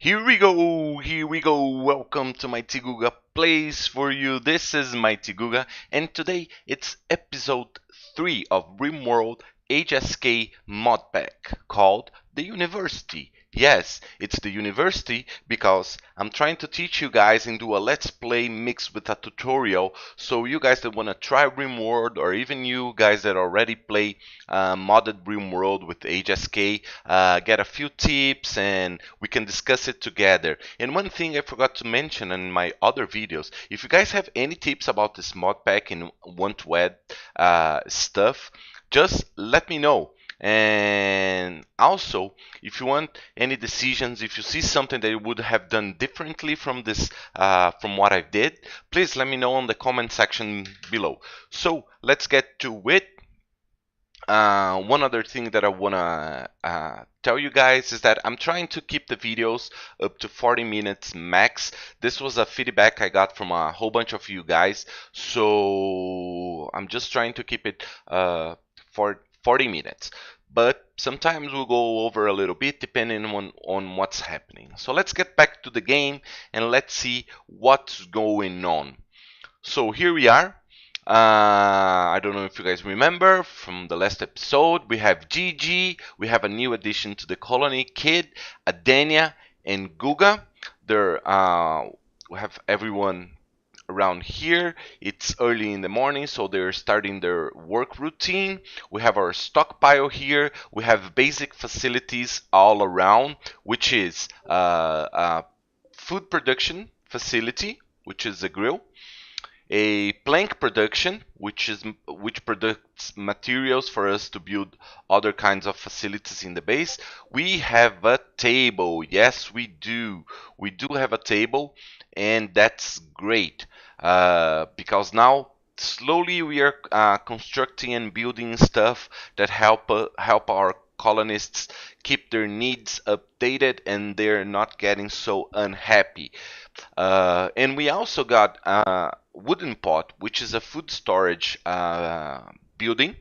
Here we go. Welcome to MightyGooga Plays for you. This is MightyGooga, and today it's episode 3 of Rimworld HSK Modpack called The University. Yes, it's the university because I'm trying to teach you guys and do a let's play mixed with a tutorial. So you guys that want to try Rimworld, or even you guys that already play modded Rimworld with HSK, get a few tips and we can discuss it together. And one thing I forgot to mention in my other videos, if you guys have any tips about this mod pack and want to add stuff, just let me know. And also, if you want any decisions, if you see something that you would have done differently from this, from what I did, please let me know in the comment section below. So let's get to it. One other thing that I wanna tell you guys is that I'm trying to keep the videos up to 40 minutes max. This was a feedback I got from a whole bunch of you guys, so I'm just trying to keep it for 40 minutes. But sometimes we'll go over a little bit depending on what's happening. So let's get back to the game and let's see what's going on. So here we are. I don't know if you guys remember from the last episode, we have Gigi, we have a new addition to the colony, Kid, Adenia, and Guga. We have everyone around here. It's early in the morning, so they're starting their work routine. We have our stockpile here. We have basic facilities all around, which is food production facility, which is a grill, a plank production, which products materials for us to build other kinds of facilities in the base. We have a table. Yes, we do. We do have a table, and that's great because now slowly we are constructing and building stuff that help our colonists keep their needs updated and they're not getting so unhappy. And we also got wooden pot, which is a food storage building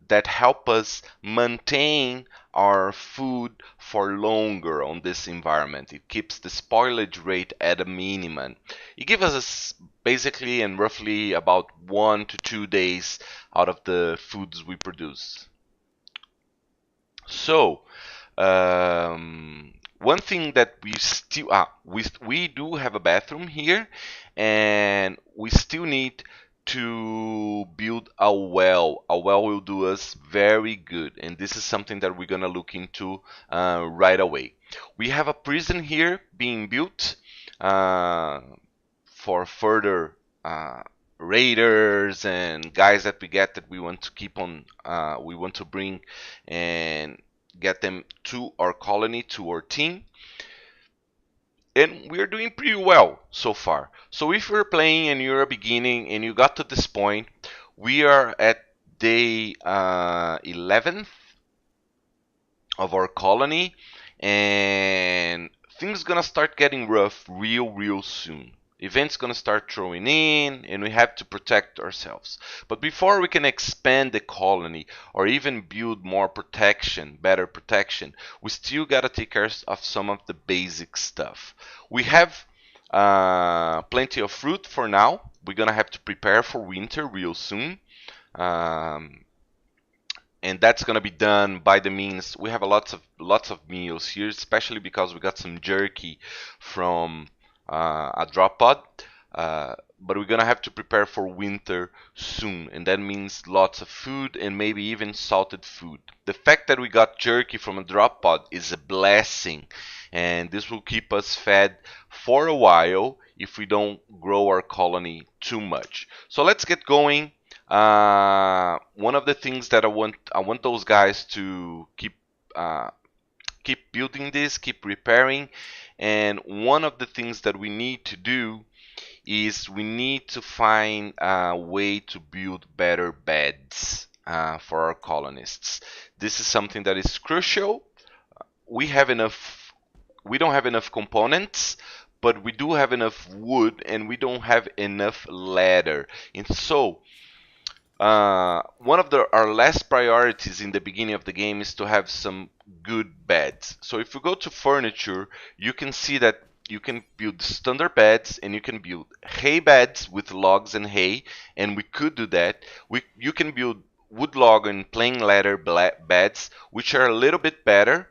that help us maintain our food for longer on this environment. It keeps the spoilage rate at a minimum. It gives us basically and roughly about 1 to 2 days out of the foods we produce. So one thing that we still we do have a bathroom here, and we still need to build a well. A well will do us very good, and this is something that we're gonna look into right away. We have a prison here being built for further raiders and guys that we get that we want to keep on, we want to bring and get them to our colony, to our team. And we're doing pretty well so far. So if you're playing and you're a beginning and you got to this point, we are at day 11th of our colony, and things gonna start getting rough real soon. Events gonna start throwing in, and we have to protect ourselves. But before we can expand the colony or even build more protection, better protection, we still gotta take care of some of the basic stuff. We have plenty of fruit for now. We're gonna have to prepare for winter real soon. And that's gonna be done by the means we have lots of meals here, especially because we got some jerky from a drop pod, but we're gonna have to prepare for winter soon, and that means lots of food and maybe even salted food. The fact that we got jerky from a drop pod is a blessing, and this will keep us fed for a while if we don't grow our colony too much. So let's get going. One of the things that I want those guys to keep building this, keep repairing. And one of the things that we need to do is we need to find a way to build better beds for our colonists. This is something that is crucial. We don't have enough components, but we do have enough wood and we don't have enough leather. And so One of our last priorities in the beginning of the game is to have some good beds. So if you go to furniture, you can see that you can build standard beds and you can build hay beds with logs and hay, and we could do that. You can build wood log and plain leather beds, which are a little bit better,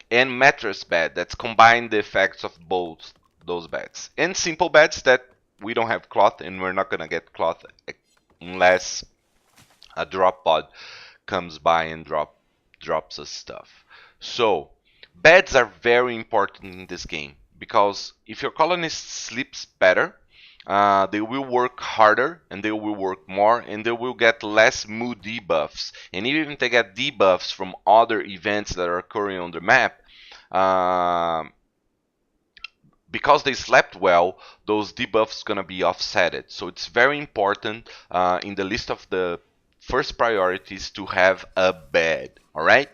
and mattress bed that's combine the effects of both those beds, and simple beds that we don't have cloth, and we're not gonna get cloth unless a drop pod comes by and drops us stuff. So beds are very important in this game because if your colonist sleeps better, they will work harder and they will work more and they will get less mood debuffs. And even if they get debuffs from other events that are occurring on the map, um, because they slept well, those debuffs gonna be offsetted. So it's very important in the list of the first priorities to have a bed. All right.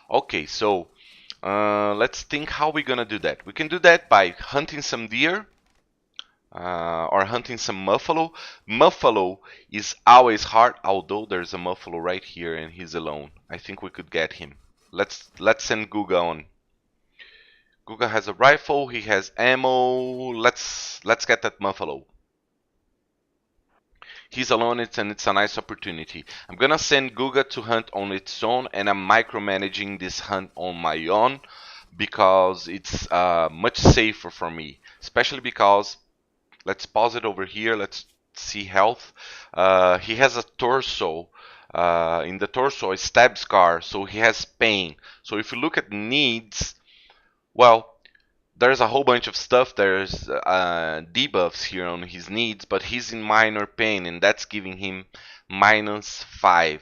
Okay. So let's think how we're gonna do that. We can do that by hunting some deer. Or hunting some buffalo. Buffalo is always hard, although there's a buffalo right here and he's alone. I think we could get him. Let's send Guga on. Guga has a rifle, he has ammo. Let's get that buffalo. He's alone, and it's a nice opportunity. I'm gonna send Guga to hunt on its own, and I'm micromanaging this hunt on my own because it's much safer for me. Especially because, let's pause it over here. Let's see health. He has a torso. In the torso, a stab scar, so he has pain. So if you look at needs, well, there's a whole bunch of stuff. There's debuffs here on his needs, but he's in minor pain, and that's giving him -5.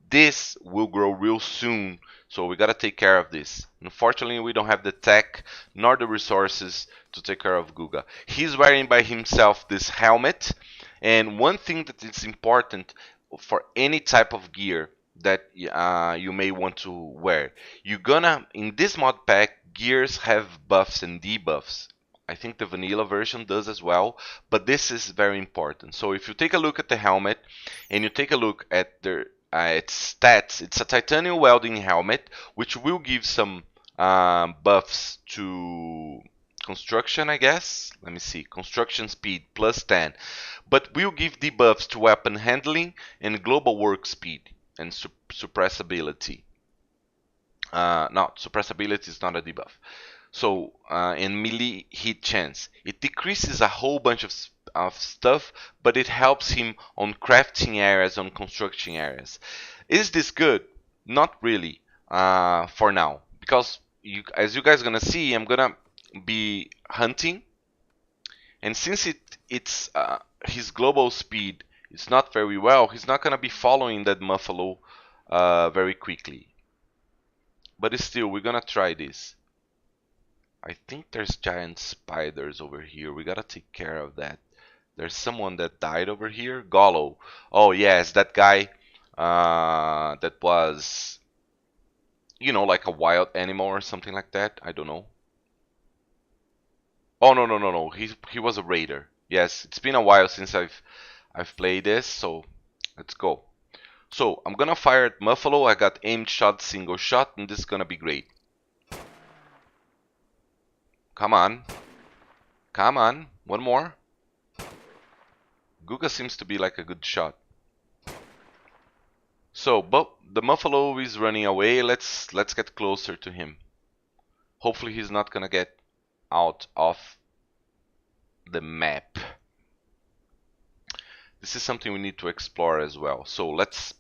This will grow real soon, so we gotta take care of this. Unfortunately, we don't have the tech nor the resources to take care of Guga. He's wearing by himself this helmet, and one thing that is important for any type of gear that you may want to wear, you're gonna, in this mod pack, gears have buffs and debuffs. I think the vanilla version does as well, but this is very important. So if you take a look at the helmet and you take a look at the its stats, it's a titanium welding helmet, which will give some buffs to construction, I guess. Let me see, construction speed +10, but will give debuffs to weapon handling and global work speed and suppressibility. No, suppressibility is not a debuff. So, in melee hit chance, it decreases a whole bunch of stuff, but it helps him on crafting areas, on construction areas. Is this good? Not really, for now, because as you guys are gonna see, I'm gonna be hunting, and since it's his global speed is not very well, he's not gonna be following that buffalo very quickly. But still, we're gonna try this. I think there's giant spiders over here. We gotta take care of that. There's someone that died over here. Gollo. Oh yes, that guy that was, like a wild animal or something like that. I don't know. Oh no no no no. He was a raider. Yes, it's been a while since I've played this, so let's go. So I'm gonna fire at Buffalo. I got aimed shot, single shot, and this is gonna be great. Come on. Come on. One more. Guga seems to be like a good shot. So, but the Buffalo is running away. Let's get closer to him. Hopefully he's not gonna get out of the map. This is something we need to explore as well. So let's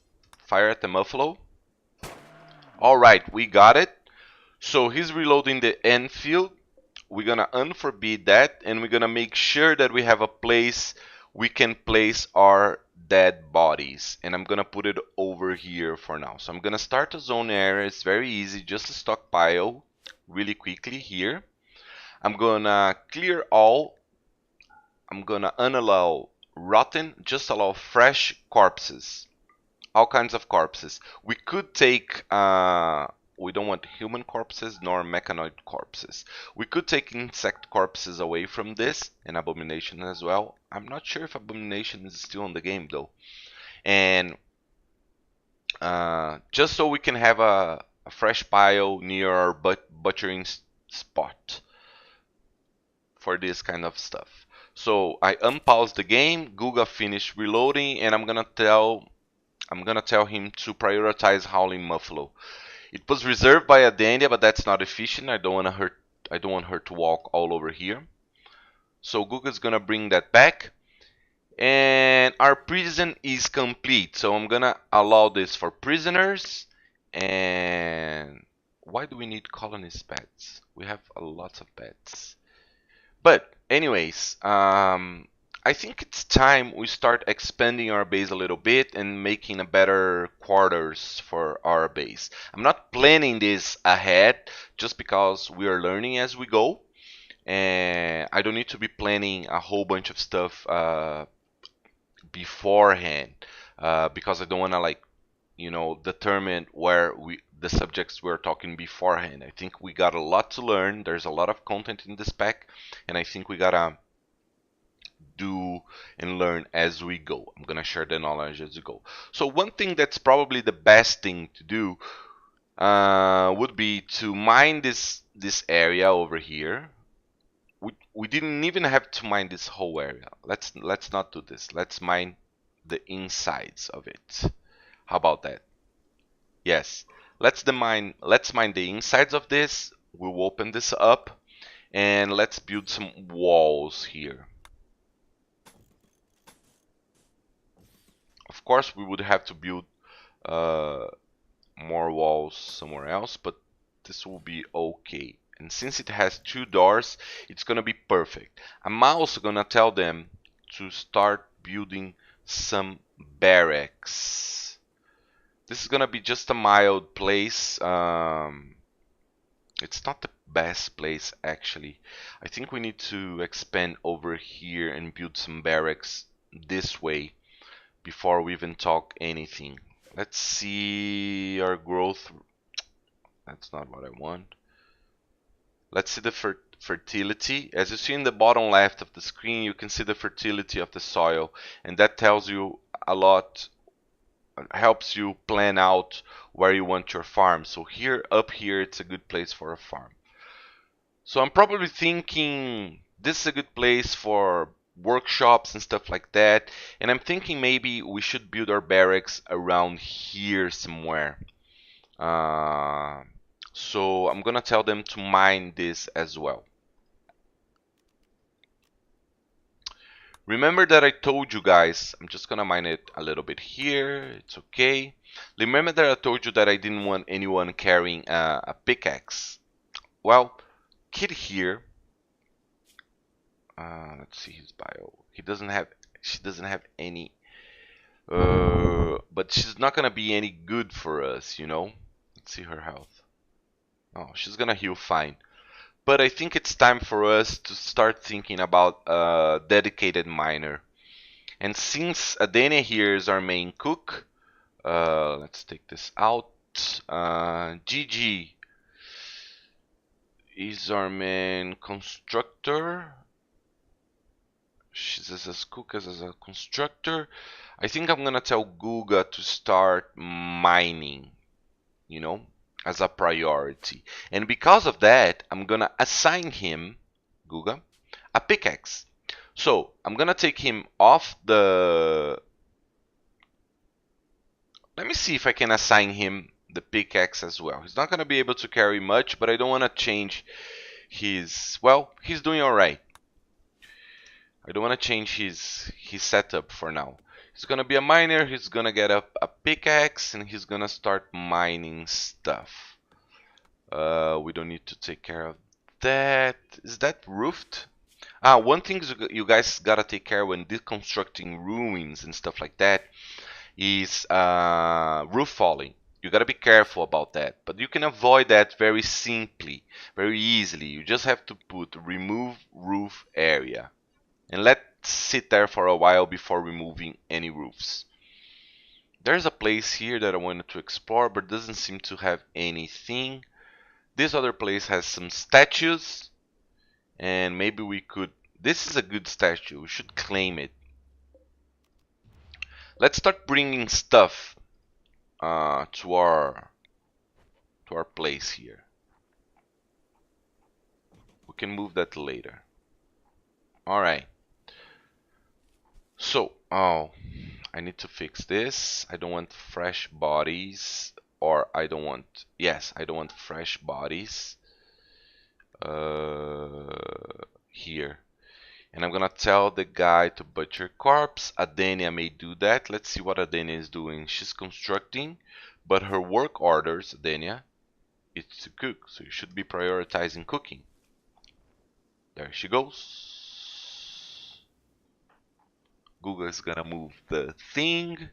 fire at the Buffalo. Alright, we got it. So he's reloading the Enfield. We're gonna unforbid that, and we're gonna make sure that we have a place we can place our dead bodies. And I'm gonna put it over here for now. So I'm gonna start a zone area. It's very easy, just a stockpile really quickly here. I'm gonna clear all. I'm gonna unallow rotten, just allow fresh corpses. All kinds of corpses. We could take we don't want human corpses nor mechanoid corpses. We could take insect corpses away from this, and abomination as well. I'm not sure if abomination is still in the game though. And just so we can have a fresh pile near our butchering spot for this kind of stuff. So I unpause the game, Googa finished reloading, and I'm gonna tell him to prioritize Howling Muffalo. It was reserved by Adenia, but that's not efficient. I don't want her to walk all over here. So Googa's gonna bring that back. And our prison is complete. So I'm gonna allow this for prisoners. And why do we need colonist beds? We have a lot of beds. But anyways, I think it's time we start expanding our base a little bit and making a better quarters for our base. I'm not planning this ahead just because we are learning as we go. And I don't need to be planning a whole bunch of stuff beforehand because I don't want to determine where the subjects we're talking beforehand. I think we got a lot to learn. There's a lot of content in this pack, and I think we gotta do and learn as we go. I'm gonna share the knowledge as we go. So one thing that's probably the best thing to do would be to mine this area over here. We didn't even have to mine this whole area. Let's not do this. Let's mine the insides of it. How about that? Yes. Let's mine the insides of this. We'll open this up and let's build some walls here. Of course, we would have to build more walls somewhere else, but this will be okay. And since it has 2 doors, it's gonna be perfect. I'm also gonna tell them to start building some barracks. This is gonna be just a mild place. It's not the best place actually. I think we need to expand over here and build some barracks this way before we even talk anything. Let's see our growth. That's not what I want. Let's see the fertility. As you see in the bottom left of the screen, you can see the fertility of the soil, and that tells you a lot, helps you plan out where you want your farm. So here, up here, it's a good place for a farm. So I'm probably thinking this is a good place for workshops and stuff like that, and I'm thinking maybe we should build our barracks around here somewhere. So I'm gonna tell them to mine this as well. Remember that I told you guys, I'm just gonna mine it a little bit here, it's okay. Remember that I told you that I didn't want anyone carrying a pickaxe. Well, kid here, let's see his bio. She doesn't have any, but she's not gonna be any good for us, you know? Let's see her health. Oh, she's gonna heal fine. But I think it's time for us to start thinking about a dedicated miner. And since Adene here is our main cook, let's take this out. Gigi is our main constructor. She's as cook as a constructor. I think I'm gonna tell Googa to start mining, you know, as a priority. And because of that, I'm gonna assign him, Googa, a pickaxe. So I'm gonna take him off the... Let me see if I can assign him the pickaxe as well. He's not gonna be able to carry much, but I don't wanna change his... Well, he's doing alright. I don't wanna change his setup for now. He's gonna be a miner, he's gonna get a pickaxe, and he's gonna start mining stuff. We don't need to take care of that. Is that roofed? One thing you guys gotta take care when deconstructing ruins and stuff like that is roof falling. You gotta be careful about that, but you can avoid that very simply, very easily. You just have to put remove roof area and let it sit there for a while before removing any roofs. There's a place here that I wanted to explore, but doesn't seem to have anything. This other place has some statues, and maybe we could... This is a good statue, we should claim it. Let's start bringing stuff to our place here. We can move that later. All right. So, oh, I need to fix this. I don't want fresh bodies, or I don't want, yes, I don't want fresh bodies here. And I'm gonna tell the guy to butcher corpse. Adenia may do that. Let's see what Adenia is doing. She's constructing, but her work orders, Adenia, it's to cook. So you should be prioritizing cooking. There she goes. Google is gonna move the thing.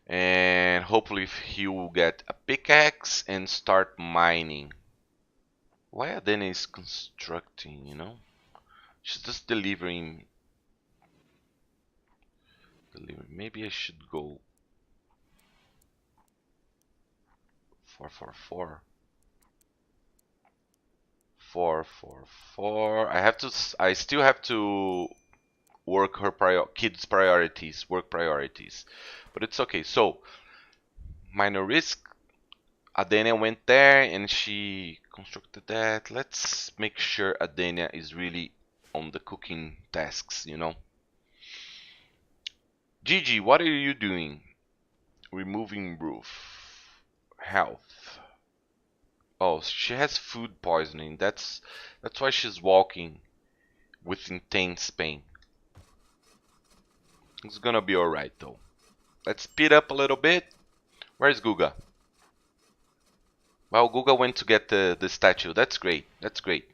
And hopefully he will get a pickaxe and start mining. Why Adenia is constructing, you know? She's just delivering. Maybe I should go 444. 444. I still have to work her kids' priorities, work priorities, but it's okay. So minor risk. Adenia went there and she constructed that. Let's make sure Adenia is really on the cooking tasks, you know. Gigi, what are you doing? Removing roof. Health. Oh, she has food poisoning. That's why she's walking with intense pain. It's gonna be alright though. Let's speed up a little bit. Where's Guga? Well, Guga went to get the statue. That's great. That's great.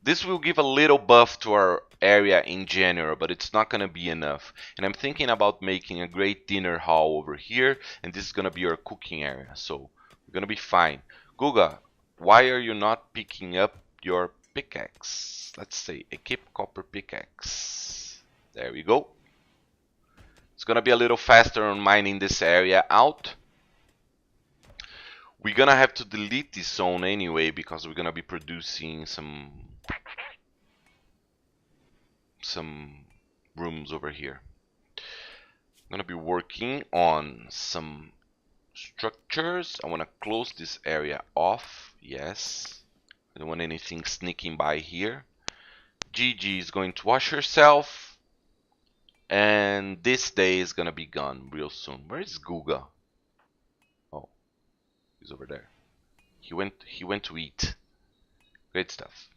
This will give a little buff to our area in general, but it's not gonna be enough. And I'm thinking about making a great dinner hall over here, and this is gonna be our cooking area. So we're gonna be fine. Guga, why are you not picking up your pickaxe? Let's say equip copper pickaxe. There we go. It's gonna be a little faster on mining this area out. We're gonna have to delete this zone anyway because we're gonna be producing some rooms over here. I'm gonna be working on some structures. I wanna close this area off. Yes. I don't want anything sneaking by here. Gigi is going to wash herself. And this day is gonna be gone real soon. Where is Guga? Oh, he's over there. He went to eat. Great stuff.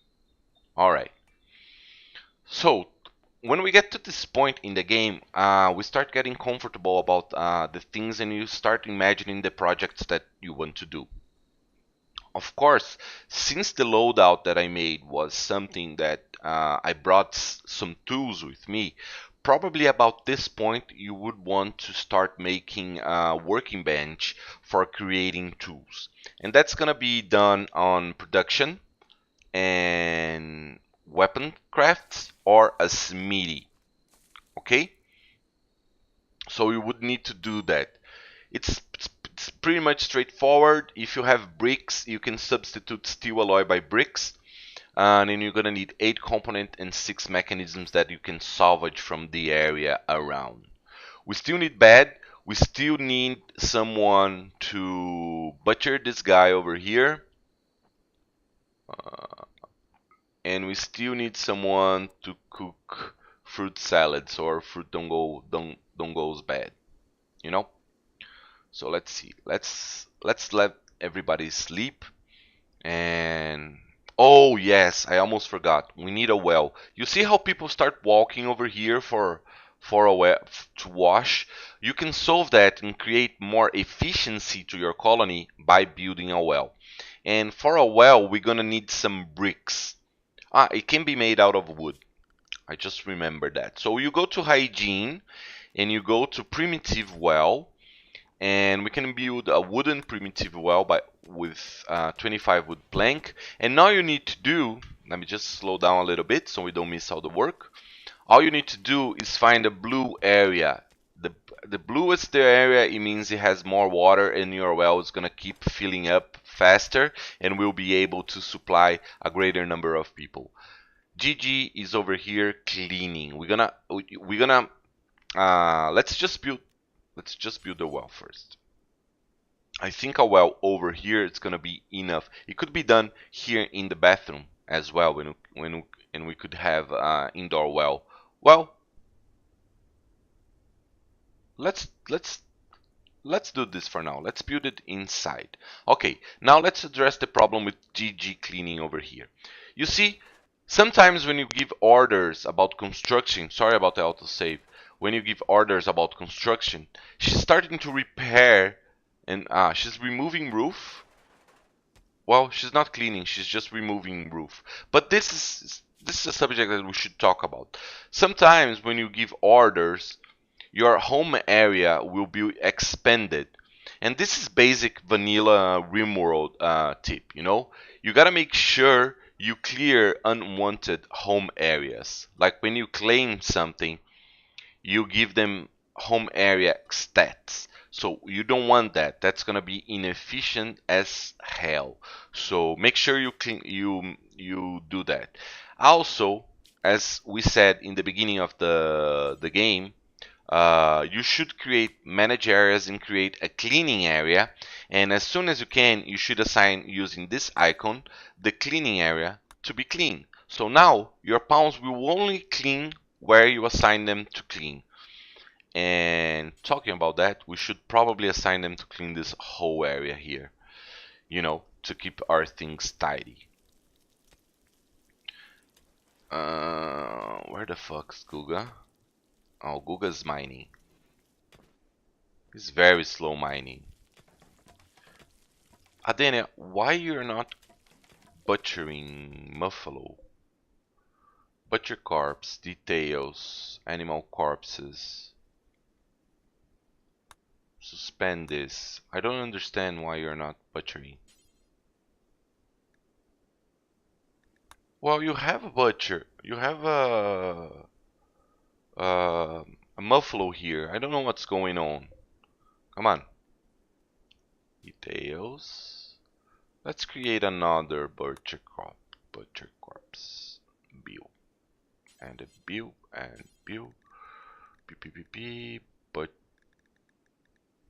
Alright. So when we get to this point in the game, we start getting comfortable about the things, and you start imagining the projects that you want to do. Of course, since the loadout that I made was something that I brought some tools with me, probably about this point you would want to start making a working bench for creating tools. And that's gonna be done on production and weapon crafts or a smithy. Okay? So you would need to do that. It's pretty much straightforward. If you have bricks, you can substitute steel alloy by bricks. And then you're gonna need 8 components and 6 mechanisms that you can salvage from the area around. We still need bed. We still need someone to butcher this guy over here. And we still need someone to cook fruit salads, or fruit don't goes bad, you know. So let's see. Let's let everybody sleep. And oh yes, I almost forgot. We need a well. You see how people start walking over here for a well to wash? You can solve that and create more efficiency to your colony by building a well. And for a well, we're gonna need some bricks. It can be made out of wood. I just remembered that. So you go to hygiene and you go to primitive well, and we can build a wooden primitive well with 25 wood plank. And now you need to do, let me just slow down a little bit so we don't miss all the work. All you need to do is find a blue area. The bluest the area, it means it has more water, and your well is gonna keep filling up faster, and we'll be able to supply a greater number of people. Gigi is over here cleaning. We're gonna let's just build let's just build a well first. I think a well over here it's gonna be enough. It could be done here in the bathroom as well, and we could have indoor well. Well, let's do this for now. Let's build it inside. Okay, now let's address the problem with GG cleaning over here. You see, sometimes when you give orders about construction, sorry about the autosave, when you give orders about construction, she's starting to repair and she's removing roof. Well, she's not cleaning, she's just removing roof. But this is a subject that we should talk about. Sometimes when you give orders, your home area will be expanded. And this is basic vanilla Rimworld tip, you know? You gotta make sure you clear unwanted home areas. Like when you claim something, you give them home area stats. So you don't want that. That's gonna be inefficient as hell. So make sure you do that. Also, as we said in the beginning of the game, you should create manage areas and create a cleaning area. And as soon as you can, you should assign using this icon the cleaning area to be clean. So now your pawns will only clean where you assign them to clean. And talking about that, we should probably assign them to clean this whole area here, you know, to keep our things tidy. Where the fuck's Googa? Oh, Googa's mining. He's very slow mining. Adenia, why you're not butchering Muffalo? Butcher corpse, details, animal corpses. Suspend this. I don't understand why you're not butchering. Well, you have a butcher. You have a Muffalo here. I don't know what's going on. Come on. Details. Let's create another butcher corpse. Bill. And a bill and bill. Beep. But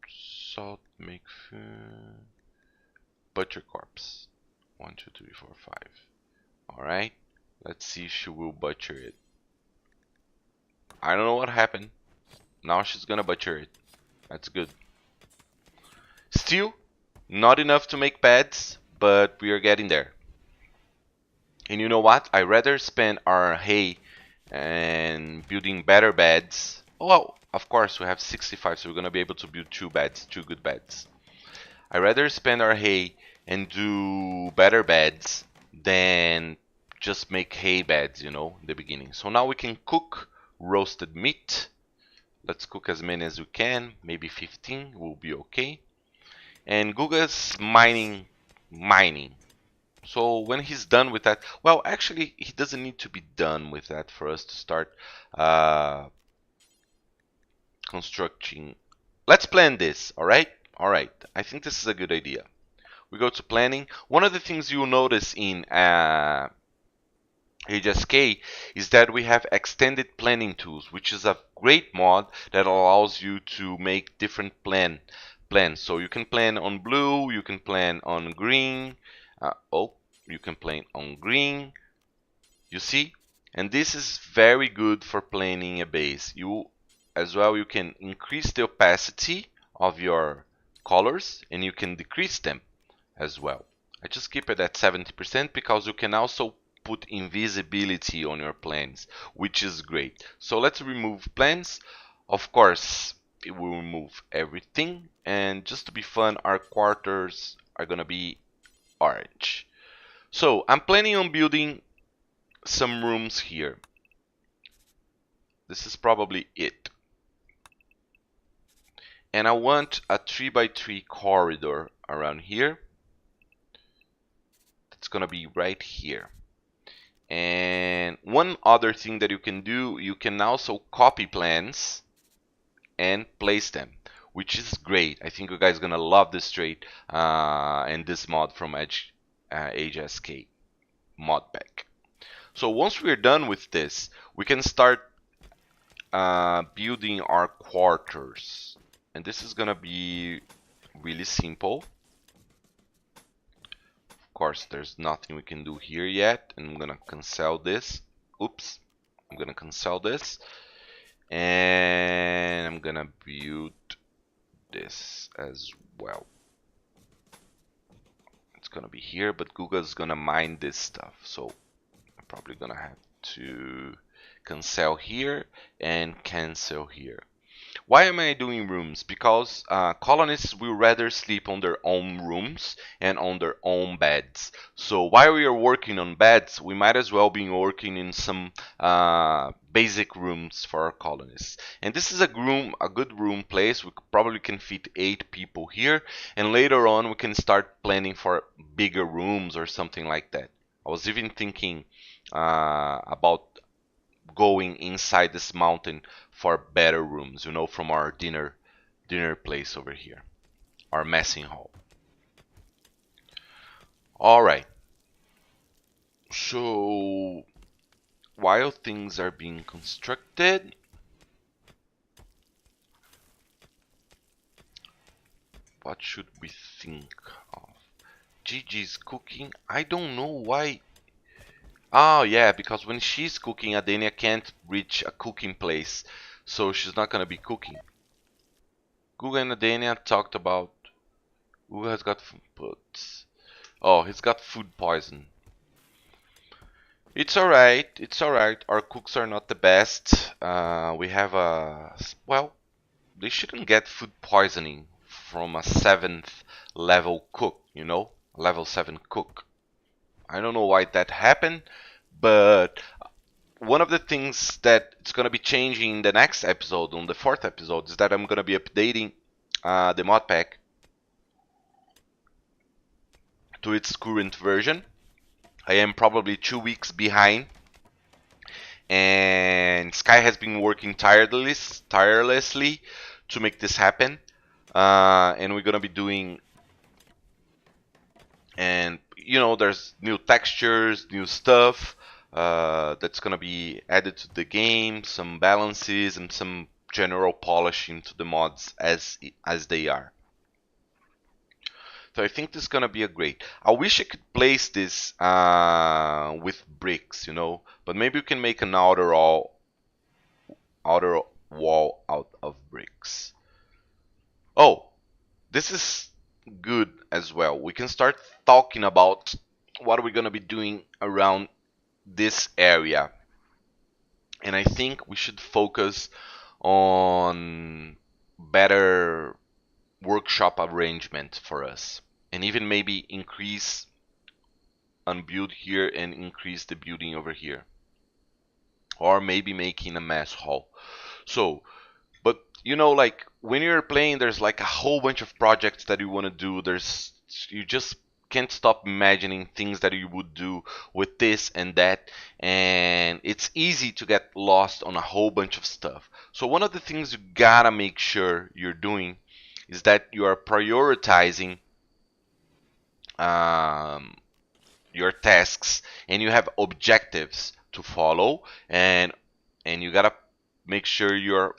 salt make food. Butcher corpse. 1, 2, 3, 4, 5. Alright. Let's see if she will butcher it. I don't know what happened. Now she's gonna butcher it. That's good. Still, not enough to make beds, but we are getting there. And you know what? I'd rather spend our hay and building better beds. Well, of course, we have 65, so we're gonna be able to build 2 beds, 2 good beds. I'd rather spend our hay and do better beds than just make hay beds, you know, in the beginning. So now we can cook roasted meat. Let's cook as many as we can, maybe 15 will be okay. And Guga's mining. So when he's done with that, well, actually, he doesn't need to be done with that for us to start constructing. Let's plan this, all right? All right, I think this is a good idea. We go to planning. One of the things you'll notice in HSK is that we have extended planning tools, which is a great mod that allows you to make different plans. So you can plan on blue, you can plan on green. You can plan on green. You see? And this is very good for planning a base. You can increase the opacity of your colors and you can decrease them as well. I just keep it at 70% because you can also put invisibility on your plans, which is great. So let's remove plans. Of course, it will remove everything, and just to be fun, our quarters are gonna be orange. So I'm planning on building some rooms here. This is probably it. And I want a 3x3 corridor around here. It's gonna be right here. And one other thing that you can do, you can also copy plans and place them, which is great. I think you guys are gonna love this trait and this mod from HSK Modpack. So once we're done with this, we can start building our quarters. and this is gonna be really simple. Of course, there's nothing we can do here yet, and I'm gonna cancel this. Oops, I'm gonna cancel this, and I'm gonna build this as well. It's gonna be here, but Google's gonna mine this stuff, so I'm probably gonna have to cancel here and cancel here. Why am I doing rooms? Because colonists will rather sleep on their own rooms and on their own beds. So while we are working on beds, we might as well be working in some basic rooms for our colonists. And this is a good room place. We probably can fit 8 people here. And later on, we can start planning for bigger rooms or something like that. I was even thinking about going inside this mountain for better rooms, from our dinner place over here, our messing hall. All right. So while things are being constructed, what should we think of? Gigi's cooking. I don't know why. Oh yeah, because when she's cooking, Adenia can't reach a cooking place, so she's not gonna be cooking. Guga and Adenia talked about who has got food puts. Oh, he's got food poison. It's alright, it's alright. Our cooks are not the best. We have well, they shouldn't get food poisoning from a 7th level cook, level 7 cook. I don't know why that happened, but one of the things that it's gonna be changing in the next episode, on the 4th episode, is that I'm gonna be updating the modpack to its current version. I am probably 2 weeks behind, and Sky has been working tirelessly to make this happen. And we're gonna be doing, and there's new textures, new stuff that's gonna be added to the game, some balances and some general polishing to the mods as they are. So I think this is gonna be a great. I wish I could place this with bricks, but maybe we can make an outer wall out of bricks. Oh, this is good as well. We can start talking about what we're gonna be doing around this area, and I think we should focus on better workshop arrangement for us, and even maybe increase unbuild here and increase the building over here, or maybe making a mess hall. So, but like when you're playing, there's like a whole bunch of projects that you want to do. You just can't stop imagining things that you would do with this and that, and it's easy to get lost on a whole bunch of stuff. So one of the things you gotta make sure you're doing is that you are prioritizing your tasks, and you have objectives to follow, and you gotta make sure you're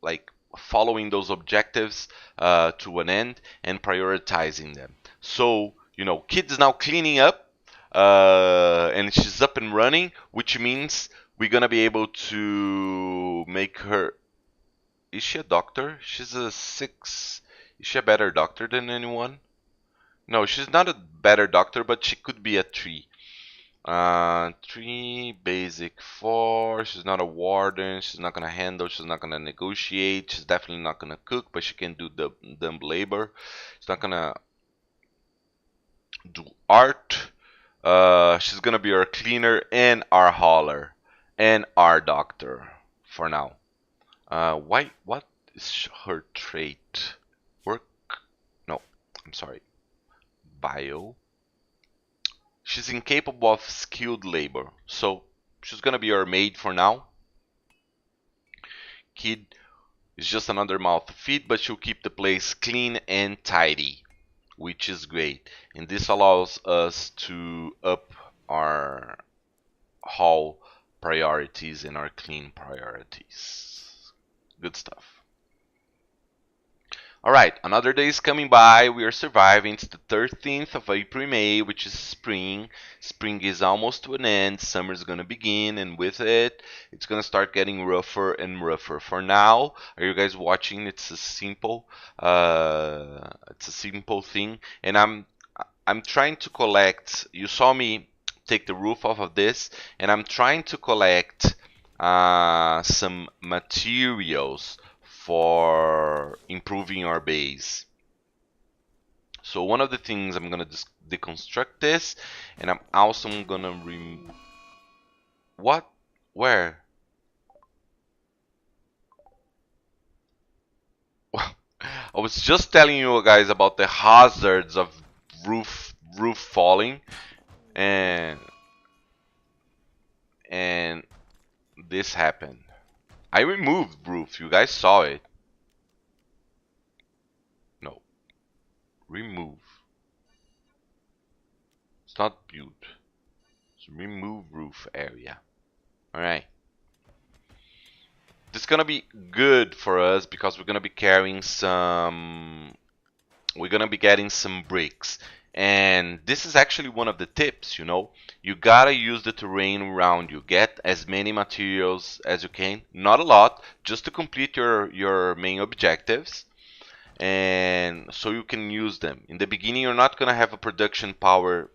like following those objectives to an end and prioritizing them. So Kid is now cleaning up, and she's up and running, which means we're gonna be able to make her. Is she a doctor? She's a 6. Is she a better doctor than anyone? No, she's not a better doctor, but she could be a 3. 3, basic 4. She's not a warden. She's not gonna handle. She's not gonna negotiate. She's definitely not gonna cook, but she can do the dumb labor. She's not gonna do art. She's gonna be our cleaner and our hauler and our doctor for now. Why? What is her trait? Work? No, I'm sorry. Bio. She's incapable of skilled labor, so she's gonna be our maid for now. Kid is just another mouth to feed, but she'll keep the place clean and tidy, which is great. And this allows us to up our haul priorities and our clean priorities. Good stuff. Alright, another day is coming by. We are surviving. It's the 13th of April, May, which is spring. Spring is almost to an end. Summer's gonna begin, and with it, it's gonna start getting rougher and rougher. For now, are you guys watching? It's a simple thing, and I'm trying to collect. You saw me take the roof off of this, and I'm trying to collect some materials for improving our base. So one of the things I'm gonna deconstruct this, and I'm also gonna what? Where? I was just telling you guys about the hazards of roof falling, and this happened. I removed roof. You guys saw it. No, remove. It's not build. So remove roof area. Alright. This is gonna be good for us because we're gonna be carrying some. We're gonna be getting some bricks. And this is actually one of the tips, you know. You gotta use the terrain around you. Get as many materials as you can. Not a lot, just to complete your main objectives. And so you can use them. In the beginning, you're not gonna have a production power,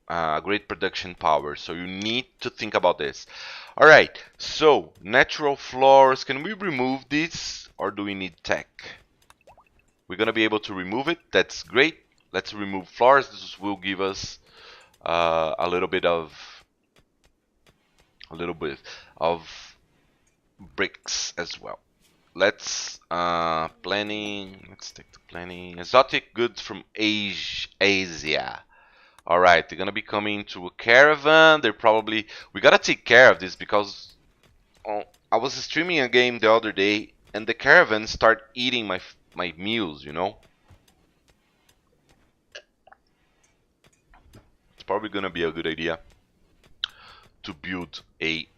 great production power. So you need to think about this. Alright, so natural floors. Can we remove this or do we need tech? We're gonna be able to remove it. That's great. Let's remove floors. This will give us a little bit of bricks as well. Let's planning. Let's take the planning. Exotic goods from Asia. All right, they're gonna be coming to a caravan. We gotta take care of this because I was streaming a game the other day and the caravan start eating my meals. You know. It's probably gonna be a good idea to build a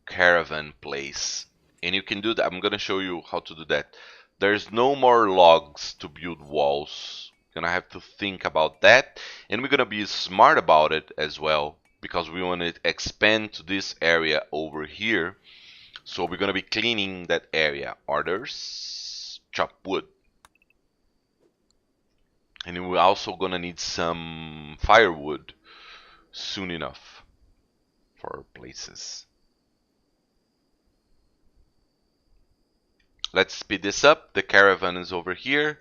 caravan place, and you can do that. I'm gonna show you how to do that. There's no more logs to build walls. Gonna have to think about that, and we're gonna be smart about it as well because we want to expand to this area over here. So we're gonna be cleaning that area. Orders, chop wood. And we're also gonna need some firewood soon enough for our places. Let's speed this up. The caravan is over here.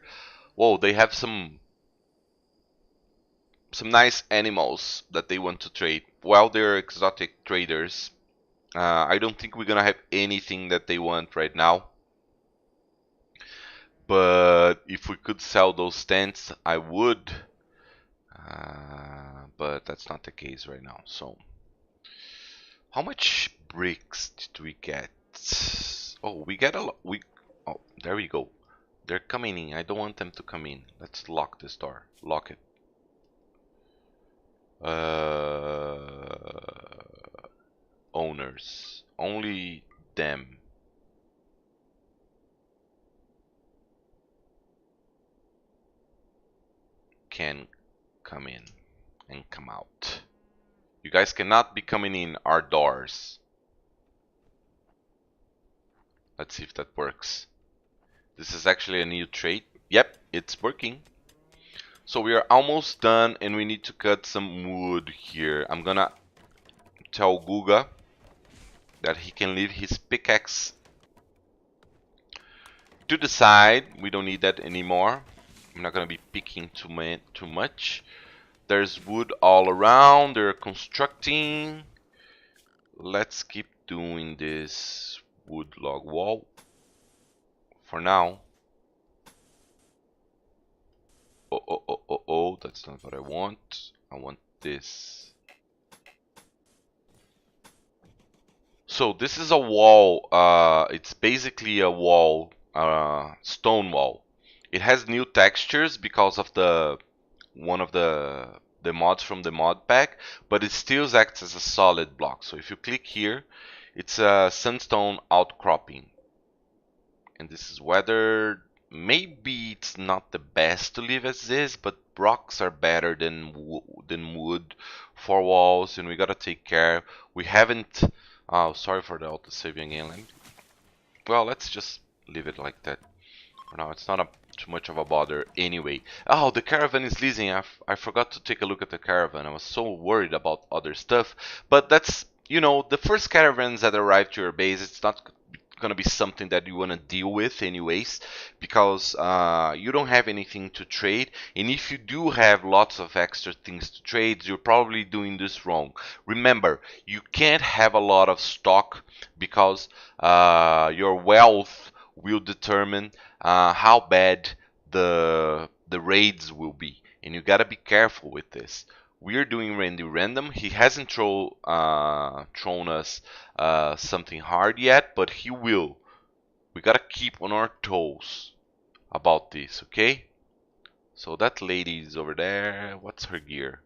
Whoa, they have some nice animals that they want to trade. Well, they're exotic traders. I don't think we're gonna have anything that they want right now. But if we could sell those tents, I would. But that's not the case right now. So, how much bricks did we get? Oh, we get a lot. Oh, there we go. They're coming in. I don't want them to come in. Let's lock this door. Lock it. Owners. Only them. Can come in and come out. You guys cannot be coming in our doors. Let's see if that works. This is actually a new trait. Yep, it's working. So we are almost done and we need to cut some wood here. I'm gonna tell Googa that he can leave his pickaxe to the side. We don't need that anymore. I'm not gonna be picking too much. There's wood all around. They're constructing. Let's keep doing this wood log wall for now. Oh, that's not what I want. I want this. So this is a wall. It's basically a wall, stone wall. It has new textures because of one of the mods from the mod pack, but it still acts as a solid block. So if you click here, it's a sandstone outcropping. And this is weather. Maybe it's not the best to leave as is, but rocks are better than wood for walls, and we gotta take care. We haven't. Oh, sorry for the auto-saving again. Well, let's just leave it like that. For now, it's not too much of a bother anyway. Oh, the caravan is leasing. I forgot to take a look at the caravan. I was so worried about other stuff. But that's, the first caravans that arrive to your base, it's not going to be something that you want to deal with anyways, because you don't have anything to trade. And if you do have lots of extra things to trade, you're probably doing this wrong. Remember, you can't have a lot of stock because your wealth will determine how bad the raids will be, and you gotta be careful with this. We're doing Randy random. He hasn't thrown us something hard yet, but he will. We gotta keep on our toes about this, okay? So that lady's over there. What's her gear?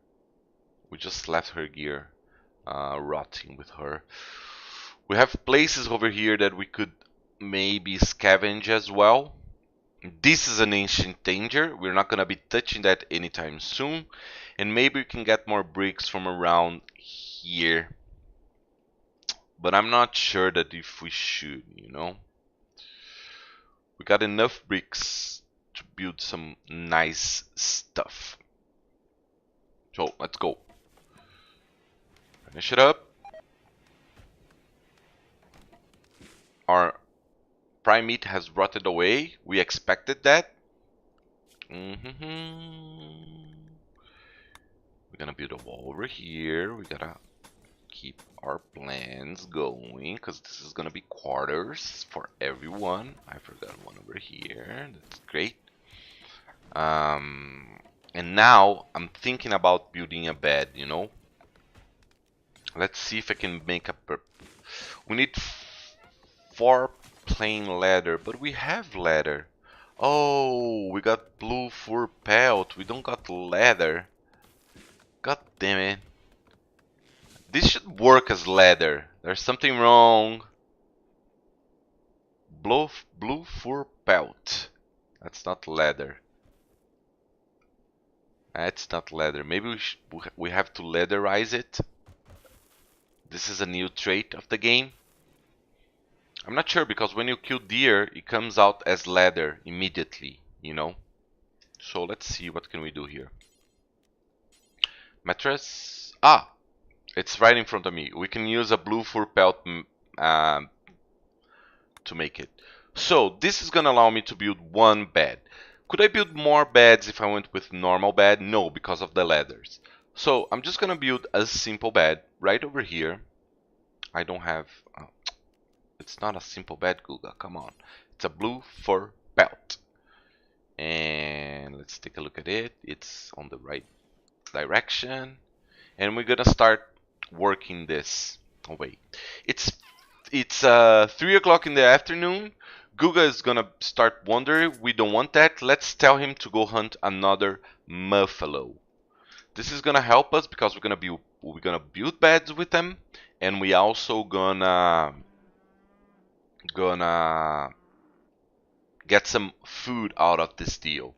We just left her gear rotting with her. We have places over here that we could maybe scavenge as well. This is an ancient danger. We're not gonna be touching that anytime soon. And maybe we can get more bricks from around here. But I'm not sure that if we should, We got enough bricks to build some nice stuff. So let's go. Finish it up. Our prime meat has rotted away. We expected that. We're gonna build a wall over here. We gotta keep our plans going because this is gonna be quarters for everyone. I forgot one over here. That's great. And now I'm thinking about building a bed. Let's see if I can make a. We need 4 plain leather, but we have leather. Oh, we got blue fur pelt. We don't got leather. God damn it. This should work as leather. There's something wrong. Blue fur pelt. That's not leather. That's not leather. Maybe we have to leatherize it. This is a new trait of the game. I'm not sure because when you kill deer, it comes out as leather immediately, So let's see what can we do here. Mattress. Ah, it's right in front of me. We can use a blue fur pelt to make it. So this is gonna allow me to build 1 bed. Could I build more beds if I went with normal bed? No, because of the leathers. So I'm just gonna build a simple bed right over here. I don't have. It's not a simple bed, Googa. Come on. It's a blue fur pelt. And let's take a look at it. It's on the right direction. And we're gonna start working this away. It's 3 o'clock in the afternoon. Googa is gonna start wondering. We don't want that. Let's tell him to go hunt another buffalo. This is gonna help us because we're gonna build beds with them, and we also gonna get some food out of this deal.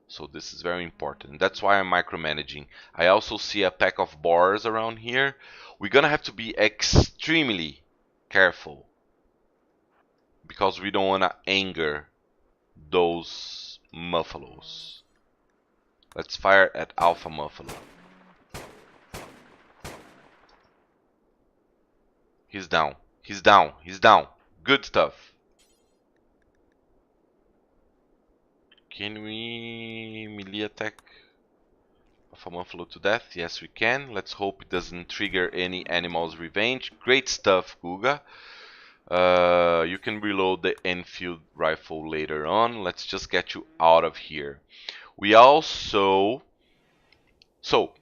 So this is very important. That's why I'm micromanaging. I also see a pack of boars around here. We're gonna have to be extremely careful because we don't wanna anger those buffaloes. Let's fire at Alpha Buffalo. He's down. He's down. He's down. Good stuff. Can we melee attack Alpha Buffalo to death? Yes, we can. Let's hope it doesn't trigger any animal's revenge. Great stuff, Googa. You can reload the Enfield rifle later on. Let's just get you out of here. We also... So,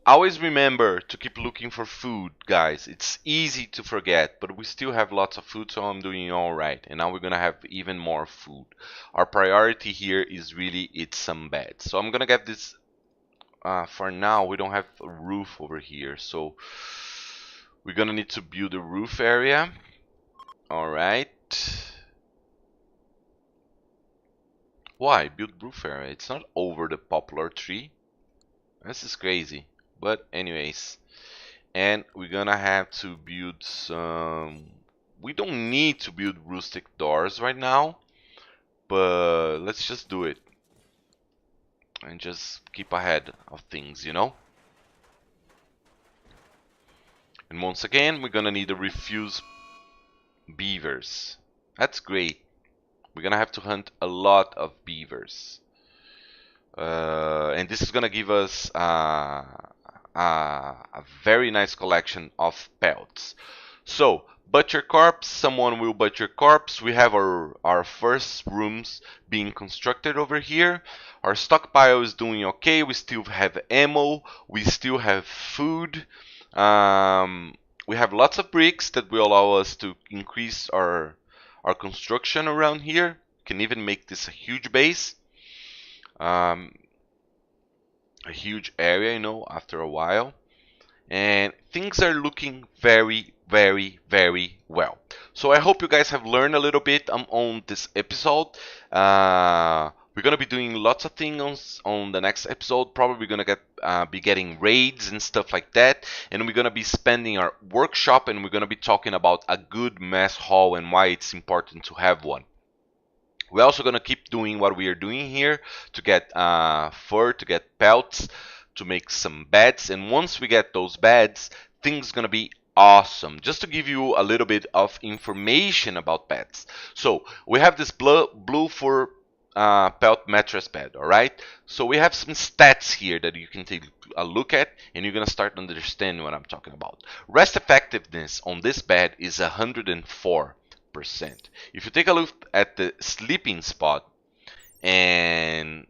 always remember to keep looking for food, guys. It's easy to forget, but we still have lots of food, so I'm doing alright. And now we're gonna have even more food. Our priority here is really eat some beds. So I'm gonna get this... for now, we don't have a roof over here, so we're gonna need to build a roof area. Alright. Why? Build roof area. It's not over the poplar tree. This is crazy. But anyways. And we're gonna have to build some... We don't need to build rustic doors right now. But let's just do it. And just keep ahead of things, you know? And once again, we're gonna need to refuse beavers. That's great. We're gonna have to hunt a lot of beavers. And this is gonna give us a very nice collection of pelts. So, butcher corpse, someone will butcher corpse. We have our first rooms being constructed over here. Our stockpile is doing okay. We still have ammo. We still have food. We have lots of bricks that will allow us to increase our construction around here. Can even make this a huge base. A huge area, you know, after a while. And things are looking very, very, very well. So I hope you guys have learned a little bit on this episode. We're gonna be doing lots of things on the next episode. Probably gonna be getting raids and stuff like that. And we're gonna be spending our workshop, and we're gonna be talking about a good mess hall and why it's important to have one. We're also gonna keep doing what we are doing here to get fur, to get pelts, to make some beds. And once we get those beds, things gonna be awesome. Just to give you a little bit of information about beds. So we have this blue fur pelt mattress bed, all right? So we have some stats here that you can take a look at, and you're gonna start understanding what I'm talking about. Rest effectiveness on this bed is 104%. If you take a look at the sleeping spot and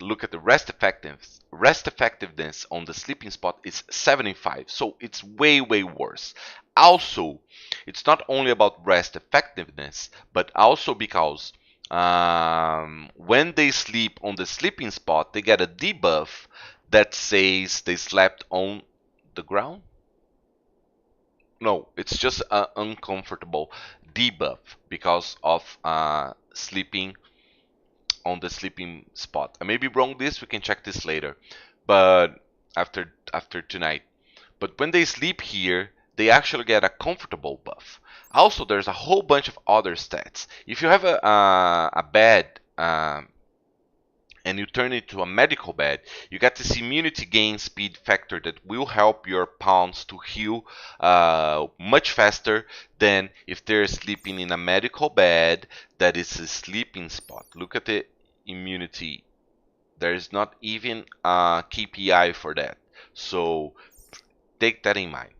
look at the rest effectiveness on the sleeping spot is 75, so it's way worse. Also, it's not only about rest effectiveness, but also because when they sleep on the sleeping spot, they get a debuff that says they slept on the ground. No, it's just an uncomfortable debuff because of sleeping on the sleeping spot. I may be wrong this, we can check this later, but after tonight. But when they sleep here, they actually get a comfortable buff. Also, there's a whole bunch of other stats. If you have a bed and you turn it to a medical bed, you get this immunity gain speed factor that will help your pawns to heal much faster than if they're sleeping in a medical bed that is a sleeping spot. Look at the immunity. There is not even a KPI for that. So take that in mind.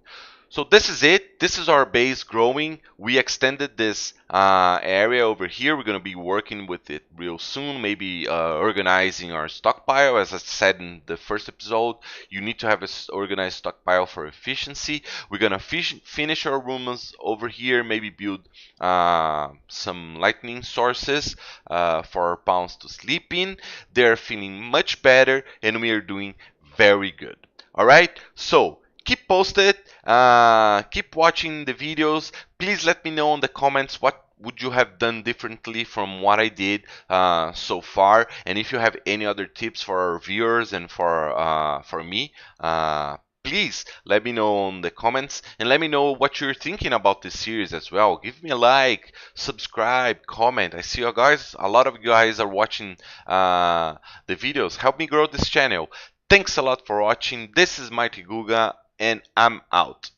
So this is it. This is our base growing. We extended this area over here. We're going to be working with it real soon. Maybe organizing our stockpile. As I said in the first episode, you need to have an organized stockpile for efficiency. We're going to finish our rooms over here. Maybe build some lightning sources for our pawns to sleep in. They're feeling much better, and we are doing very good. All right. So keep posted, keep watching the videos. Please let me know in the comments what would you have done differently from what I did so far, and if you have any other tips for our viewers and for me, please let me know in the comments, and let me know what you're thinking about this series as well. Give me a like, subscribe, comment. I see you guys, a lot of you guys are watching the videos. Help me grow this channel. Thanks a lot for watching. This is MightyGooga, and I'm out.